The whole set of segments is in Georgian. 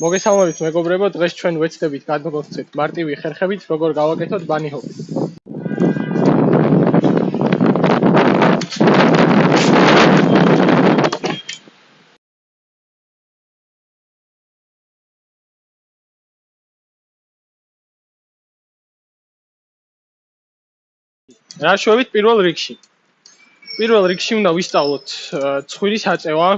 მოგესალმებით მეგობრებო, დღეს ჩვენ ვეცდებით გადმოგცეთ მარტივი ხერხებით, როგორ გავაკეთოთ ბანიჰოპი. რა შევით პირველ რიგში უნდა ვისწავლოთ ცხვირის აწევა.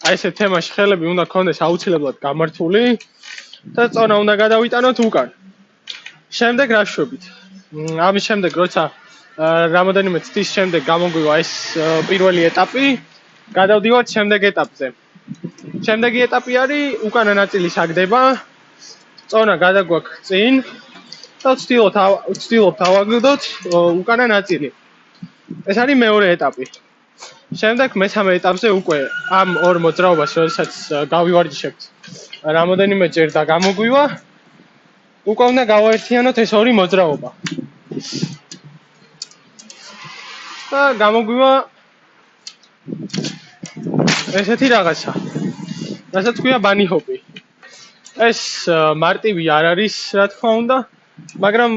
აი ესე თემაში ხელები უნდა გქონდეს აუცილებლად გამართული და წონა უნდა გადავიტანოთ უკან. შემდეგ რა შევით? ამის შემდეგ როცა რამოდენიმე წუთის შემდეგ გამოგვივა ეს პირველი ეტაპი, გადავდივართ შემდეგ ეტაპზე. შემდეგი ეტაპი არის უკანა ნაწილი საგდება, წონა გადაგვაქვს წინ და ვცდილობთ ავაგდოთ უკანა ნაწილი. ეს არის მეორე ეტაპი. შემდეგ მესამე ეტაპზე უკვე ამ ორ მოძრაობას, როდესაც გავივარჯიშებთ რამოდენიმე ჯერ და გამოგვივა, უკვე უნდა გავაერთიანოთ ეს ორი მოძრაობა. და გამოგვივა ესეთი რაღაცა. რასაც ქვია ბანიჰოპი. ეს მარტივი არ არის, რა თქმა უნდა, მაგრამ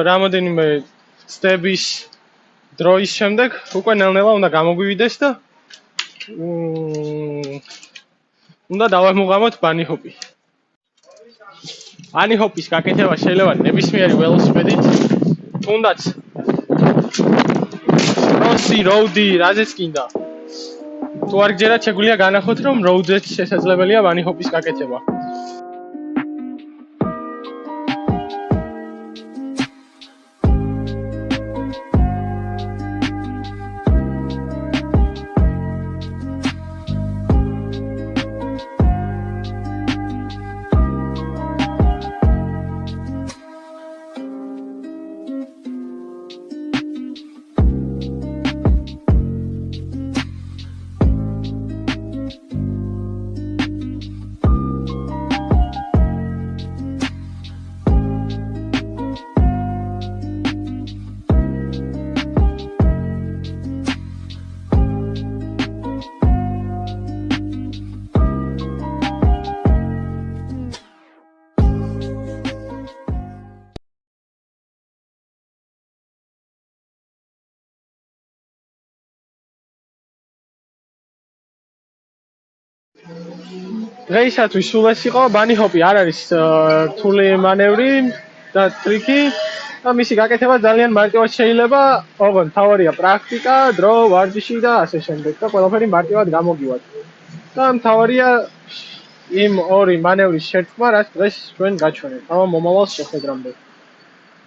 რამოდენიმე ცდების დროის შემდეგ უკვე ნელ-ნელა უნდა გამოგვივიდეს და უნდა დავამოღამოთ ბანიჰოპი. ბანიჰოპის გაკეთება შეიძლება ნებისმიერი ველოსიპედით, თუნდაც კროსი, როუდი, რაზეც კიდე. თუ არ გჯერათ, შეგვიძლია განახოთ, რომ როუდზეც შესაძლებელია ბანიჰოპის გაკეთება. დღეისათვის სულ ეს იყო. ბანიჰოპი არ არის რთული მანევრი და ტრიკი და მისი გაკეთება ძალიან მარტივად შეიძლება. ოღონდ მთავარია პრაქტიკა, დრო, ვარჯიში და ასე შემდეგ და ყველაფერი მარტივად გამოგივათ. და მთავარია იმ ორი მანევრის შერწყმა, რაც დღეს ჩვენ გაჩვენეთ. მომავალ შეხვედრამდე.